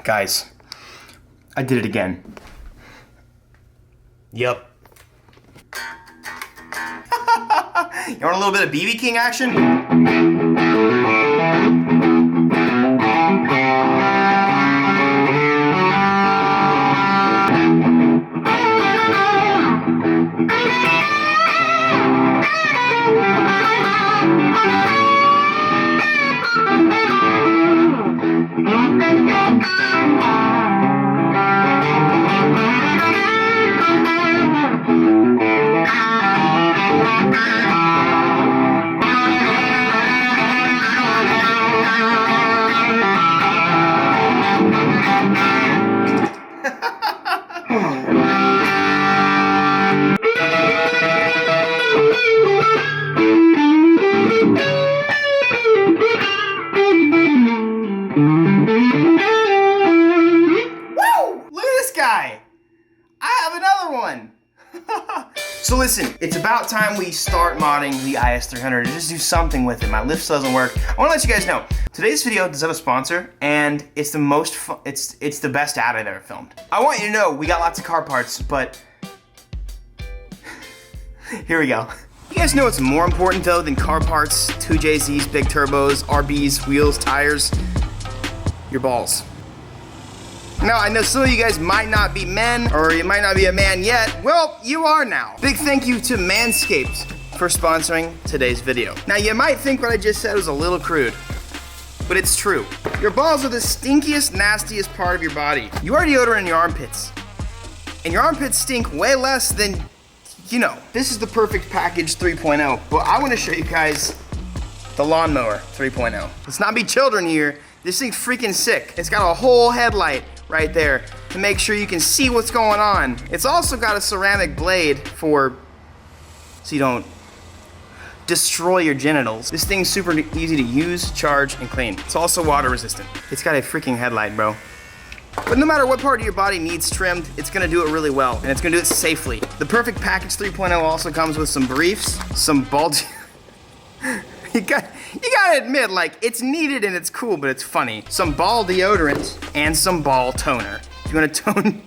Guys, I did it again. Yep. You want a little bit of BB King action? So listen, it's about time we start modding the IS300 and just do something with it. My lift doesn't work. I want to let you guys know, today's video does have a sponsor, and it's the most fun, it's the best ad I've ever filmed. I want you to know we got lots of car parts, but here we go. You guys know what's more important though than car parts, 2JZs, big turbos, RBs, wheels, tires? Your balls. Now, I know some of you guys might not be men, or you might not be a man yet. Well, you are now. Big thank you to Manscaped for sponsoring today's video. Now, you might think what I just said was a little crude, but it's true. Your balls are the stinkiest, nastiest part of your body. You are deodorant in your armpits, and your armpits stink way less than, you know. This is the perfect package 3.0, but I want to show you guys the lawnmower 3.0. Let's not be children here. This thing's freaking sick. It's got a whole headlight right there to make sure you can see what's going on. It's also got a ceramic blade so you don't destroy your genitals. This thing's super easy to use, charge, and clean. It's also water resistant. It's got a freaking headlight, bro. But no matter what part of your body needs trimmed, it's gonna do it really well, and it's gonna do it safely. The Perfect Package 3.0 also comes with some briefs, some ball... You gotta admit, like, it's needed and it's cool, but it's funny. Some ball deodorant and some ball toner. If you wanna tone,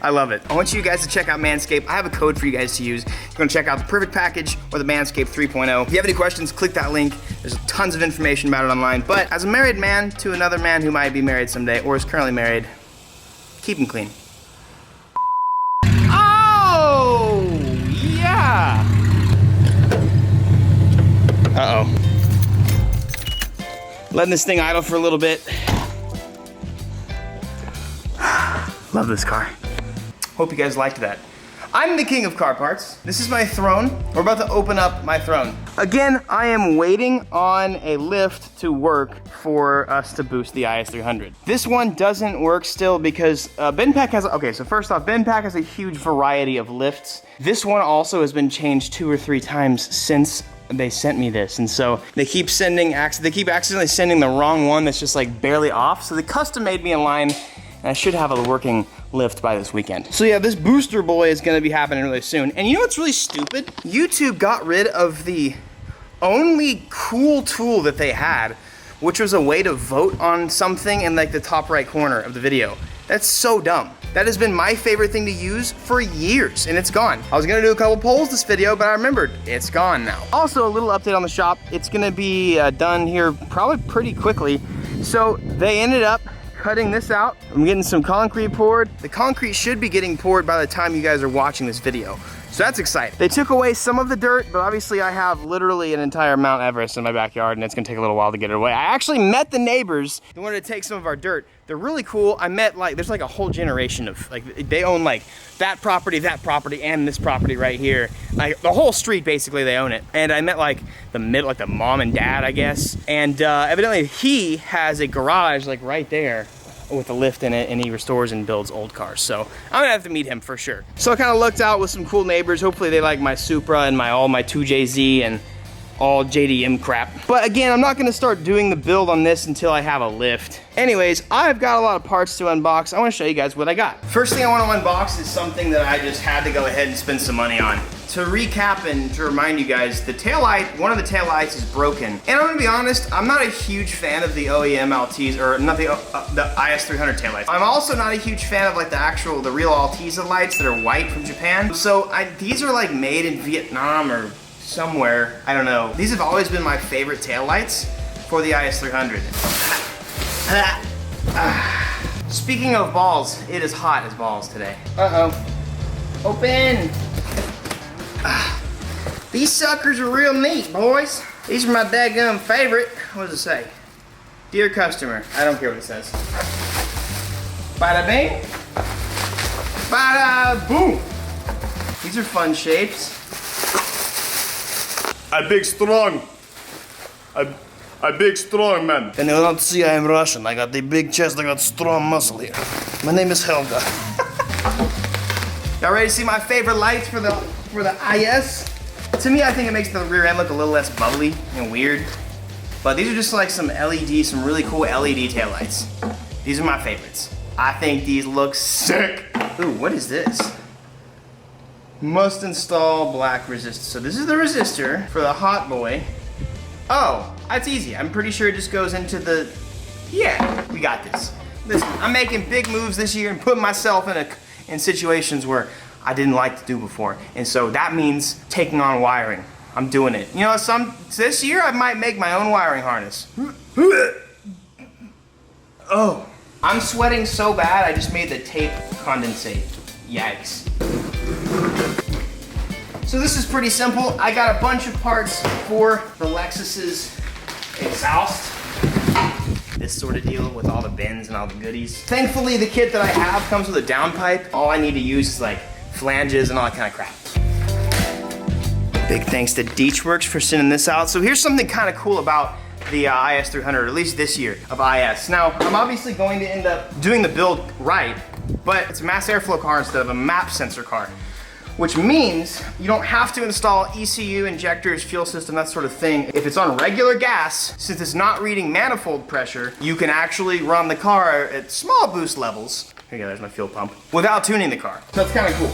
I love it. I want you guys to check out Manscaped. I have a code for you guys to use. You're gonna check out the Perfect Package or the Manscaped 3.0. If you have any questions, click that link. There's tons of information about it online. But as a married man to another man who might be married someday or is currently married, keep him clean. Oh, yeah. Uh-oh. Letting this thing idle for a little bit. Love this car. Hope you guys liked that. I'm the king of car parts. This is my throne. We're about to open up my throne. Again, I am waiting on a lift to work for us to boost the IS300. This one doesn't work still because BenPack has, okay, so first off, BenPack has a huge variety of lifts. This one also has been changed 2 or 3 times since they sent me this, and so they keep accidentally sending the wrong one that's just like barely off, so they custom made me a line, and I should have a working lift by this weekend. So yeah, this booster boy is gonna be happening really soon. And you know what's really stupid? YouTube got rid of the only cool tool that they had, which was a way to vote on something in like the top right corner of the video. That's so dumb. That has been my favorite thing to use for years, and it's gone. I was gonna do a couple polls this video, but I remembered it's gone now. Also, a little update on the shop. It's gonna be done here probably pretty quickly. So they ended up cutting this out. I'm getting some concrete poured. The concrete should be getting poured by the time you guys are watching this video. So that's exciting. They took away some of the dirt, but obviously I have literally an entire Mount Everest in my backyard, and it's gonna take a little while to get it away. I actually met the neighbors who wanted to take some of our dirt. They're really cool. I met there's like a whole generation of, they own like that property, and this property right here. Like the whole street, basically, they own it. And I met like the mom and dad, I guess. And evidently he has a garage like right there with a lift in it, and he restores and builds old cars. So I'm gonna have to meet him for sure. So I kind of looked out with some cool neighbors. Hopefully they like my Supra and all my 2JZ and all JDM crap. But again, I'm not gonna start doing the build on this until I have a lift. Anyways, I've got a lot of parts to unbox. I wanna show you guys what I got. First thing I wanna unbox is something that I just had to go ahead and spend some money on. to recap and to remind you guys, the taillight, one of the taillights is broken. And I'm gonna be honest, I'm not a huge fan of the OEM LTs, or not the IS300 taillights. I'm also not a huge fan of like the real Altiza lights that are white from Japan. So these are like made in Vietnam or somewhere, I don't know. These have always been my favorite taillights for the IS300. Speaking of balls, it is hot as balls today. Uh-oh. Open. These suckers are real neat, boys. These are my daggum favorite. What does it say? Dear customer. I don't care what it says. Bada bing. Bada boom. These are fun shapes. I big strong. I big strong man. And you don't see I am Russian. I got the big chest, I got strong muscle here. My name is Helga. Y'all ready to see my favorite lights for the IS? To me, I think it makes the rear end look a little less bubbly and weird. But these are just like some LED, some really cool LED taillights. These are my favorites. I think these look sick. Ooh, what is this? Must install black resistor. So this is the resistor for the hot boy. Oh, that's easy. I'm pretty sure it just goes into the, yeah, we got this. Listen, I'm making big moves this year and putting myself in situations where I didn't like to do before. And so that means taking on wiring. I'm doing it. You know, this year I might make my own wiring harness. Oh, I'm sweating so bad I just made the tape condensate. Yikes. So this is pretty simple. I got a bunch of parts for the Lexus's exhaust. This sort of deal with all the bins and all the goodies. Thankfully, the kit that I have comes with a downpipe. All I need to use is like flanges and all that kind of crap. Big thanks to Deechworks for sending this out. So here's something kind of cool about the IS300, or at least this year of IS. Now, I'm obviously going to end up doing the build right, but it's a mass airflow car instead of a map sensor car, which means you don't have to install ECU, injectors, fuel system, that sort of thing. If it's on regular gas, since it's not reading manifold pressure, you can actually run the car at small boost levels. Here you go, there's my fuel pump, without tuning the car. So that's kind of cool.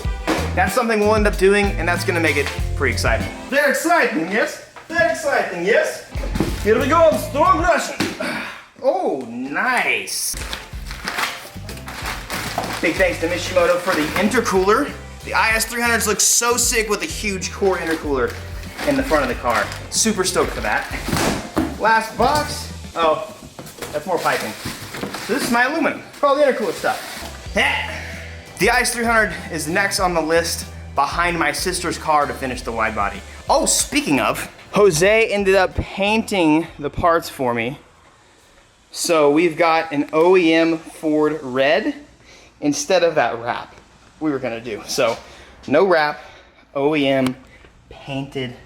That's something we'll end up doing, and that's gonna make it pretty exciting. Very exciting, yes? Very exciting, yes? Here we go, strong Russian. Oh, nice. Big thanks to Mishimoto for the intercooler. The IS300s look so sick with a huge core intercooler in the front of the car. Super stoked for that. Last box. Oh, that's more piping. So this is my aluminum for all the intercooler stuff. The IS300 is next on the list behind my sister's car to finish the wide body. Oh, speaking of, Jose ended up painting the parts for me. So we've got an OEM Ford red instead of that wrap we were gonna do. So no wrap, OEM painted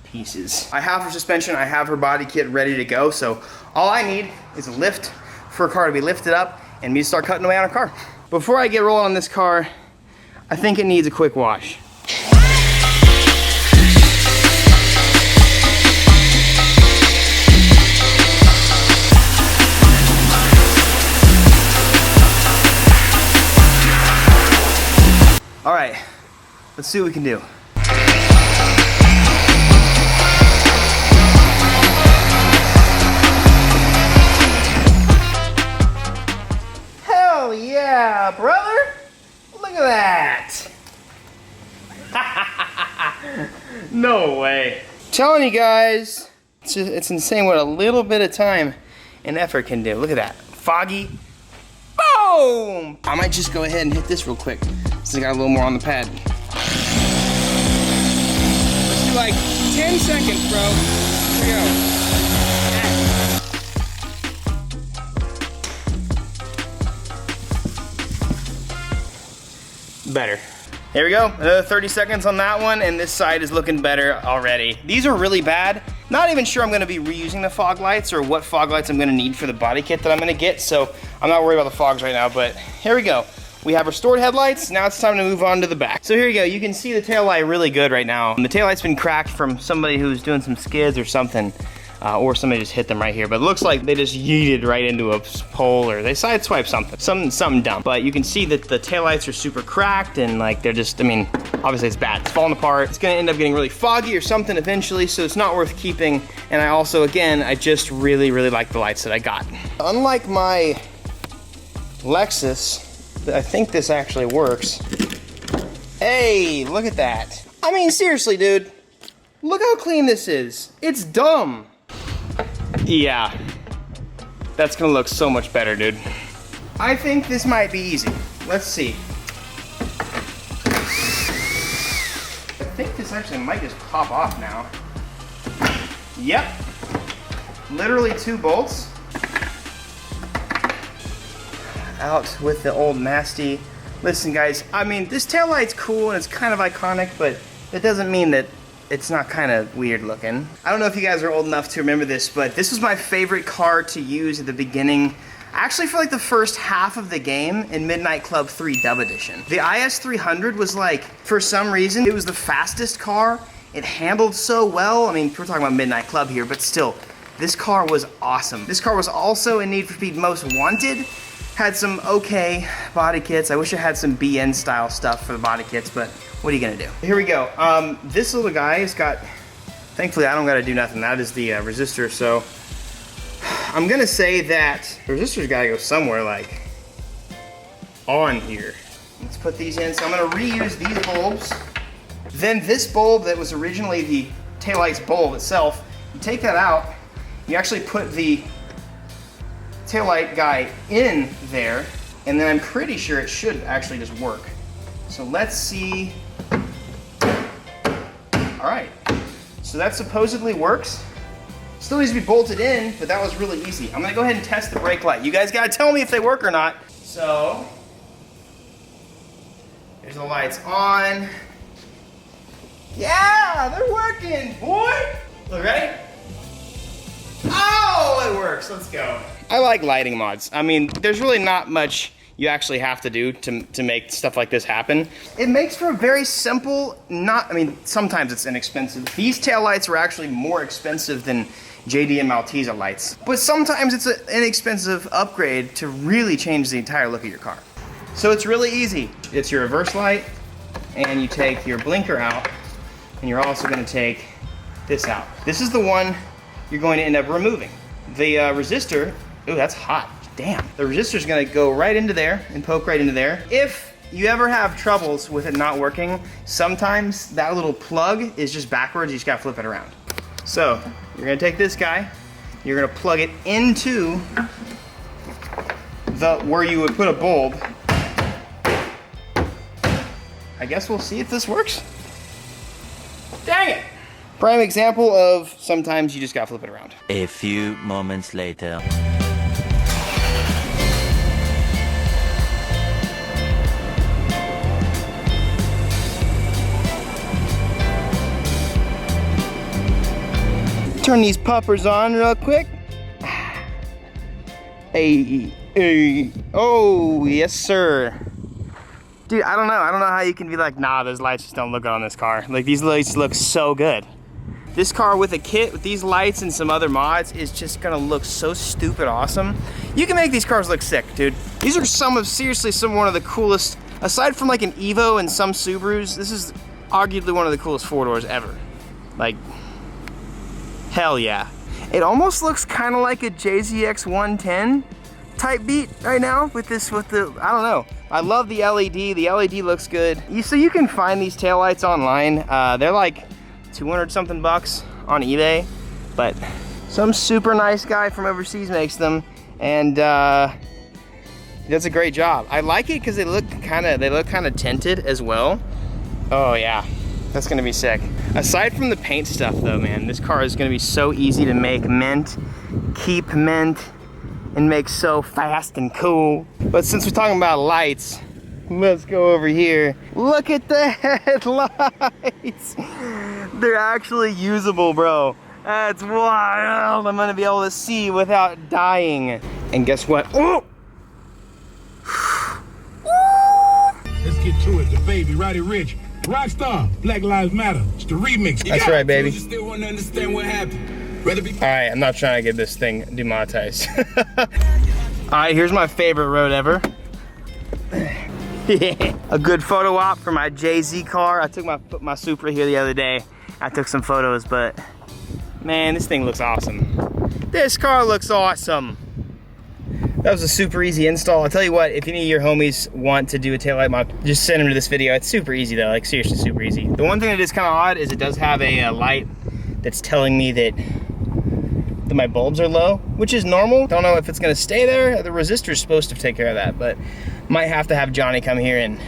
pieces. I have her suspension, I have her body kit ready to go. So all I need is a lift for a car to be lifted up and me to start cutting away on a car. Before I get rolling on this car, I think it needs a quick wash. All right, let's see what we can do. Hell yeah, brother! Look at that! No way. Telling you guys, it's insane what a little bit of time and effort can do. Look at that, foggy. Boom! I might just go ahead and hit this real quick, since I got a little more on the pad. Let's do like 10 seconds, bro. Here we go. Better. There we go, another 30 seconds on that one, and this side is looking better already. These are really bad. Not even sure I'm gonna be reusing the fog lights or what fog lights I'm gonna need for the body kit that I'm gonna get, so I'm not worried about the fogs right now, but here we go. We have restored headlights, now it's time to move on to the back. So here you go, you can see the taillight really good right now. The taillight's been cracked from somebody who's doing some skids or something, or somebody just hit them right here, but it looks like they just yeeted right into a pole or they sideswiped something dumb. But you can see that the taillights are super cracked and like they're just, I mean, obviously it's bad. It's falling apart. It's gonna end up getting really foggy or something eventually, so it's not worth keeping. And I also, again, I just really, really like the lights that I got. Unlike my Lexus, I think this actually works. Hey, look at that. I mean, seriously, dude. Look how clean this is. It's dumb. Yeah. That's gonna look so much better, dude. I think this might be easy. Let's see. I think this actually might just pop off now. Yep. Literally 2 bolts. Out with the old nasty. Listen, guys, I mean, this taillight's cool and it's kind of iconic, but it doesn't mean that it's not kind of weird looking. I don't know if you guys are old enough to remember this, but this was my favorite car to use at the beginning, actually for like the first half of the game in Midnight Club 3 Dub Edition. The IS300 was like, for some reason, it was the fastest car. It handled so well. I mean, we're talking about Midnight Club here, but still, this car was awesome. This car was also in Need for Speed Most Wanted. Had some okay body kits. I wish I had some BN style stuff for the body kits, but what are you gonna do? Here we go. This little guy has got, thankfully I don't gotta do nothing. That is the resistor, so I'm gonna say that the resistor's gotta go somewhere like on here. Let's put these in. So I'm gonna reuse these bulbs. Then this bulb that was originally the taillight's bulb itself, you take that out, you actually put the taillight guy in there, and then I'm pretty sure it should actually just work. So let's see. All right, so that supposedly works. Still needs to be bolted in, but that was really easy. I'm gonna go ahead and test the brake light. You guys gotta tell me if they work or not. So, there's the lights on. Yeah, they're working, boy. Look, ready? Oh, it works, let's go. I like lighting mods. I mean, there's really not much you actually have to do to make stuff like this happen. It makes for a very simple, I mean, sometimes it's inexpensive. These taillights are actually more expensive than JD and Malteser lights. But sometimes it's an inexpensive upgrade to really change the entire look of your car. So it's really easy. It's your reverse light, and you take your blinker out, and you're also gonna take this out. This is the one you're going to end up removing. The resistor, ooh, that's hot. Damn. The resistor's gonna go right into there and poke right into there. If you ever have troubles with it not working, sometimes that little plug is just backwards, you just gotta flip it around. So, you're gonna take this guy, you're gonna plug it into where you would put a bulb. I guess we'll see if this works. Dang it! Prime example of sometimes you just gotta flip it around. A few moments later. Turn these puppers on real quick. Hey, hey, oh, yes sir. Dude, I don't know how you can be like, nah, those lights just don't look good on this car. Like, these lights look so good. This car with a kit, with these lights and some other mods, is just gonna look so stupid awesome. You can make these cars look sick, dude. These are seriously one of the coolest, aside from like an Evo and some Subarus, this is arguably one of the coolest 4-doors ever. Like, hell yeah. It almost looks kind of like a JZX 110 type beat right now with the, I don't know. I love the LED. The LED looks good. So you can find these taillights online. They're like 200 something bucks on eBay, but some super nice guy from overseas makes them, and he does a great job. I like it because they look kind of tinted as well. Oh yeah, that's gonna be sick. Aside from the paint stuff though, man, this car is gonna be so easy to make mint, keep mint, and make so fast and cool. But since we're talking about lights, let's go over here. Look at the headlights. They're actually usable, bro. That's wild. I'm gonna be able to see without dying. And guess what? Oh! Let's get to it. The baby, Roddy Rich. Rockstar, Black Lives Matter. It's the remix. That's right, baby. You still want to understand what happened. All right, I'm not trying to get this thing demonetized. All right, here's my favorite road ever. A good photo op for my JZ car. I took my Supra here the other day. I took some photos, but man, this thing looks awesome. This car looks awesome. That was a super easy install. I'll tell you what, if any of your homies want to do a taillight mod, just send them to this video. It's super easy though, like seriously super easy. The one thing that is kind of odd is it does have a light that's telling me that my bulbs are low, which is normal. Don't know if it's gonna stay there. The resistor's supposed to take care of that, but might have to have Johnny come here and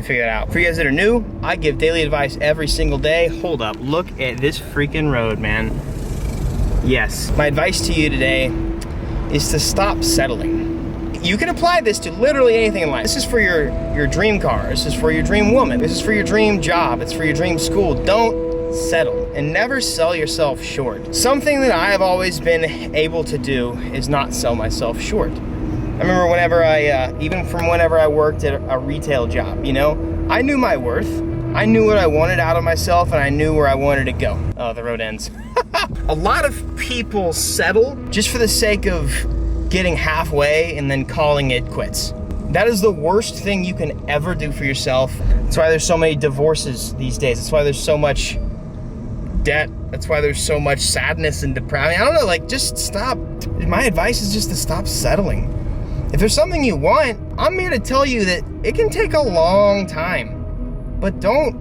figure it out. For you guys that are new, I give daily advice every single day. Hold up, look at this freaking road, man. Yes, my advice to you today is to stop settling. You can apply this to literally anything in life. This is for your dream car. This is for your dream woman. This is for your dream job. It's for your dream school. Don't settle and never sell yourself short. Something that I have always been able to do is not sell myself short. I remember whenever even from whenever I worked at a retail job, you know, I knew my worth. I knew what I wanted out of myself and I knew where I wanted to go. Oh, the road ends. A lot of people settle just for the sake of getting halfway and then calling it quits. That is the worst thing you can ever do for yourself. That's why there's so many divorces these days. That's why there's so much debt. That's why there's so much sadness and depravity. I don't know, like just stop. My advice is just to stop settling. If there's something you want, I'm here to tell you that it can take a long time. But don't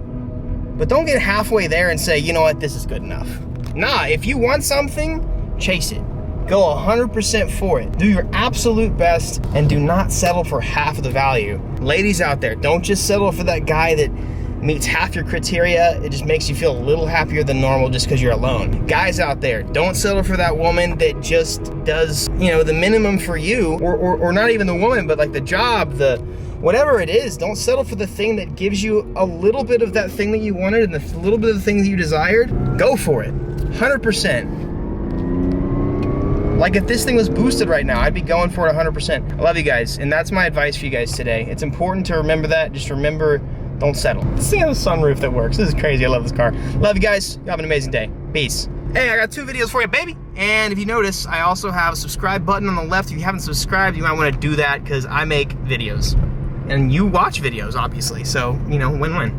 get halfway there and say, you know what, this is good enough. Nah, if you want something, chase it. Go 100% for it. Do your absolute best and do not settle for half of the value. Ladies out there, don't just settle for that guy that meets half your criteria. It just makes you feel a little happier than normal just because you're alone. Guys out there, don't settle for that woman that just does, you know, the minimum for you, or not even the woman, but like the job, the whatever it is. Don't settle for the thing that gives you a little bit of that thing that you wanted and a little bit of the thing that you desired. Go for it, 100%. Like if this thing was boosted right now, I'd be going for it 100%. I love you guys, and that's my advice for you guys today. It's important to remember that. Just remember, don't settle. This thing has a sunroof that works. This is crazy. I love this car. Love you guys. You have an amazing day. Peace. Hey, I got 2 videos for you, baby. And if you notice, I also have a subscribe button on the left. If you haven't subscribed, you might want to do that because I make videos. And you watch videos, obviously. So, you know, win-win.